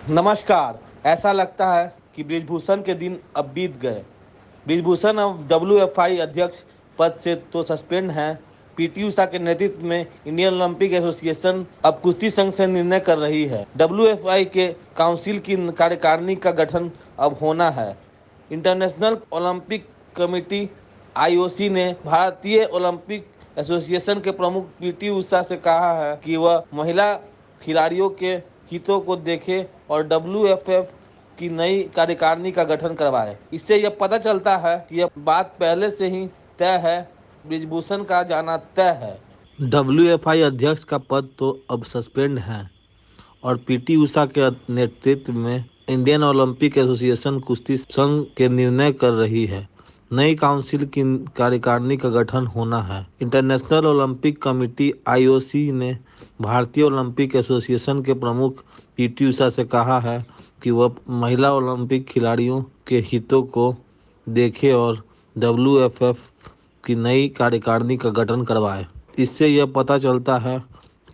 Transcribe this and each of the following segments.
नमस्कार। ऐसा लगता है कि बृजभूषण के दिन अब बीत गए। बृजभूषण अब डब्ल्यूएफआई अध्यक्ष पद से तो सस्पेंड हैं। पीटी उषा के नेतृत्व में इंडियन ओलंपिक एसोसिएशन अब कुश्ती संघ से निर्णय कर रही है। डब्ल्यूएफआई के काउंसिल की कार्यकारिणी का गठन अब होना है। इंटरनेशनल ओलंपिक कमेटी आईओसी ने भारतीय ओलंपिक एसोसिएशन के प्रमुख पीटी उषा से कहा है कि वह महिला खिलाड़ियों के हितों को देखे और डब्ल्यूएफएफ की नई कार्यकारिणी का गठन करवाए। इससे यह पता चलता है कि यह बात पहले से ही तय है। बृजभूषण का जाना तय है। डब्ल्यूएफआई अध्यक्ष का पद तो अब सस्पेंड है और पीटी उषा के नेतृत्व में इंडियन ओलंपिक एसोसिएशन कुश्ती संघ के निर्णय कर रही है। नई काउंसिल की कार्यकारिणी का गठन होना है। इंटरनेशनल ओलंपिक कमेटी आईओसी ने भारतीय ओलंपिक एसोसिएशन के प्रमुख पीटी उषा से कहा है कि वह महिला ओलंपिक खिलाड़ियों के हितों को देखे और डब्ल्यूएफएफ की नई कार्यकारिणी का गठन करवाए। इससे यह पता चलता है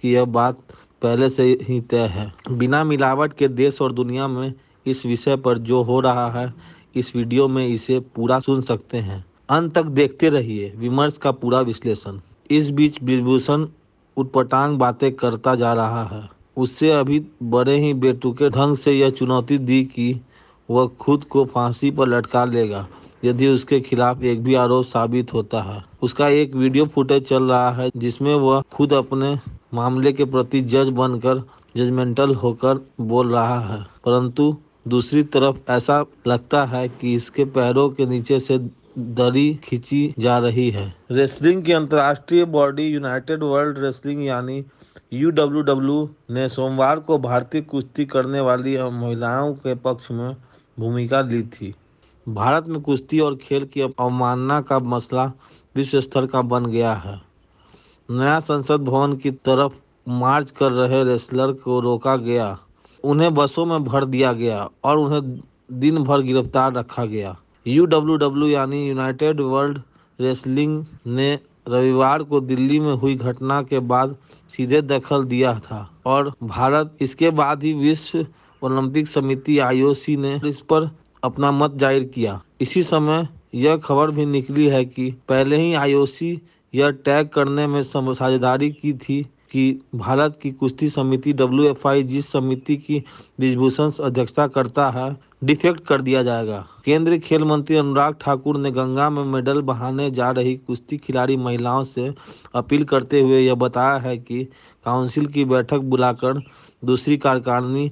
कि यह बात पहले से ही तय है। बिना मिलावट के देश और दुनिया में इस विषय पर जो हो रहा है, इस वीडियो में इसे पूरा सुन सकते हैं। अंत तक देखते रहिए विमर्श का पूरा विश्लेषण। इस बीच बृजभूषण उटपटांग बातें करता जा रहा है। उससे अभी बड़े ही बेतुके ढंग से यह चुनौती दी कि वह खुद को फांसी पर लटका लेगा यदि उसके खिलाफ एक भी आरोप साबित होता है। उसका एक वीडियो फुटेज चल रहा है जिसमें वह खुद अपने मामले के प्रति जज बनकर जजमेंटल होकर बोल रहा है, परंतु दूसरी तरफ ऐसा लगता है कि इसके पैरों के नीचे से दरी खींची जा रही है। रेसलिंग की अंतर्राष्ट्रीय बॉडी यूनाइटेड वर्ल्ड रेसलिंग यानी यूडब्ल्यूडब्ल्यू ने सोमवार को भारतीय कुश्ती करने वाली महिलाओं के पक्ष में भूमिका ली थी। भारत में कुश्ती और खेल की अवमानना का मसला विश्व स्तर का बन गया है। नया संसद भवन की तरफ मार्च कर रहे रेसलर को रोका गया, उन्हें बसों में भर दिया गया और उन्हें दिन भर गिरफ्तार रखा गया। यूडब्ल्यूडब्ल्यू यानी यूनाइटेड वर्ल्ड रेसलिंग ने रविवार को दिल्ली में हुई घटना के बाद सीधे दखल दिया था और भारत इसके बाद ही विश्व ओलंपिक समिति आईओसी ने इस पर अपना मत जाहिर किया। इसी समय यह खबर भी निकली है कि पहले ही आईओसी यह टैग करने में साझेदारी की थी कि भारत की कुश्ती समिति डब्ल्यूएफआई जिस समिति की बृजभूषण अध्यक्षता करता है, डिफेक्ट कर दिया जाएगा। केंद्रीय खेल मंत्री अनुराग ठाकुर ने गंगा में मेडल बहाने जा रही कुश्ती खिलाड़ी महिलाओं से अपील करते हुए यह बताया है कि काउंसिल की बैठक बुलाकर दूसरी कार्यकारिणी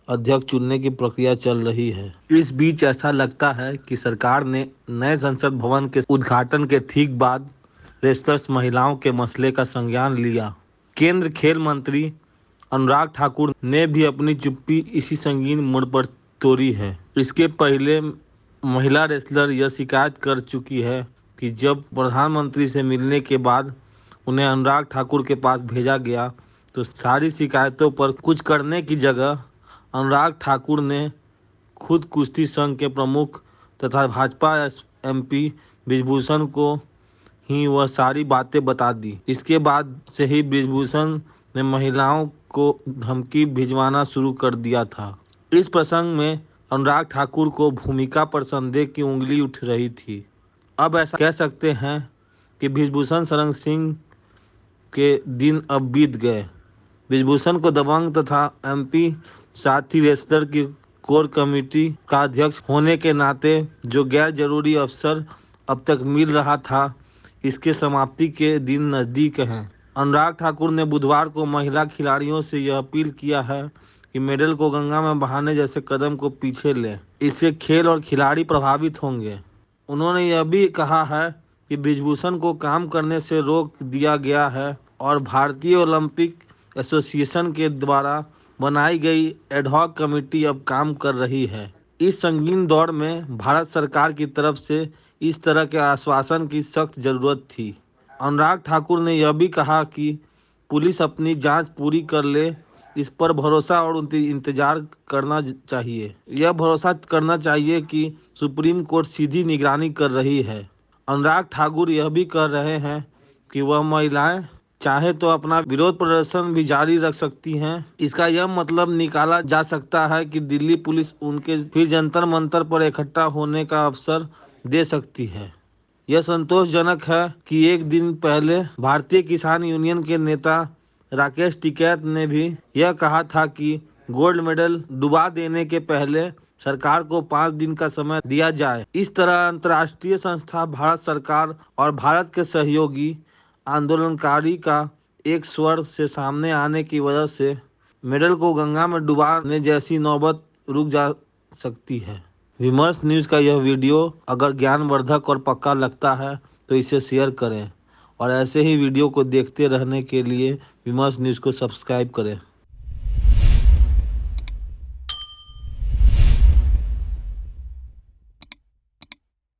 अध्यक्ष चुनने की प्रक्रिया चल रही है। इस बीच ऐसा लगता है कि सरकार ने नए संसद भवन के उद्घाटन के ठीक बाद रेसलर्स महिलाओं के मसले का संज्ञान लिया। केंद्र खेल मंत्री अनुराग ठाकुर ने भी अपनी चुप्पी इसी संगीन मोड़ पर तोड़ी है। इसके पहले महिला रेसलर यह शिकायत कर चुकी है कि जब प्रधानमंत्री से मिलने के बाद उन्हें अनुराग ठाकुर के पास भेजा गया तो सारी शिकायतों पर कुछ करने की जगह अनुराग ठाकुर ने खुद कुश्ती संघ के प्रमुख तथा भाजपा एमपी बृजभूषण को ही वह सारी बातें बता दी। इसके बाद से ही बृजभूषण ने महिलाओं को धमकी भिजवाना शुरू कर दिया था। इस प्रसंग में अनुराग ठाकुर को भूमिका पर संदेह की उंगली उठ रही थी। अब ऐसा कह सकते हैं कि बृजभूषण शरण सिंह के दिन अब बीत गए। बृजभूषण को दबंग तथा एमपी साथी रेसलर की कोर कमेटी का अध्यक्ष होने के नाते जो गैर जरूरी अवसर अब तक मिल रहा था, इसके समाप्ति के दिन नज़दीक हैं। अनुराग ठाकुर ने बुधवार को महिला खिलाड़ियों से यह अपील किया है कि मेडल को गंगा में बहाने जैसे कदम को पीछे लें। इससे खेल और खिलाड़ी प्रभावित होंगे। उन्होंने यह भी कहा है कि बृजभूषण को काम करने से रोक दिया गया है और भारतीय ओलंपिक एसोसिएशन के द्वारा बनाई गई एडहॉक कमेटी अब काम कर रही है। इस संगीन दौर में भारत सरकार की तरफ से इस तरह के आश्वासन की सख्त जरूरत थी। अनुराग ठाकुर ने यह भी कहा कि पुलिस अपनी जांच पूरी कर ले, इस पर भरोसा और इंतजार करना चाहिए। यह भरोसा करना चाहिए कि सुप्रीम कोर्ट सीधी निगरानी कर रही है। अनुराग ठाकुर यह भी कह रहे हैं कि वह महिलाएं चाहे तो अपना विरोध प्रदर्शन भी जारी रख सकती हैं। इसका यह मतलब निकाला जा सकता है कि दिल्ली पुलिस उनके फिर जंतर मंतर पर इकट्ठा होने का अवसर दे सकती है। यह संतोषजनक है कि एक दिन पहले भारतीय किसान यूनियन के नेता राकेश टिकैत ने भी यह कहा था कि गोल्ड मेडल डुबा देने के पहले सरकार को 5 दिन का समय दिया जाए। इस तरह अंतर्राष्ट्रीय संस्था, भारत सरकार और भारत के सहयोगी आंदोलनकारी का एक स्वर से सामने आने की वजह से मेडल को गंगा में डुबाने जैसी नौबत रुक जा सकती है। विमर्श न्यूज़ का यह वीडियो अगर ज्ञानवर्धक और पक्का लगता है तो इसे शेयर करें और ऐसे ही वीडियो को देखते रहने के लिए विमर्श न्यूज़ को सब्सक्राइब करें।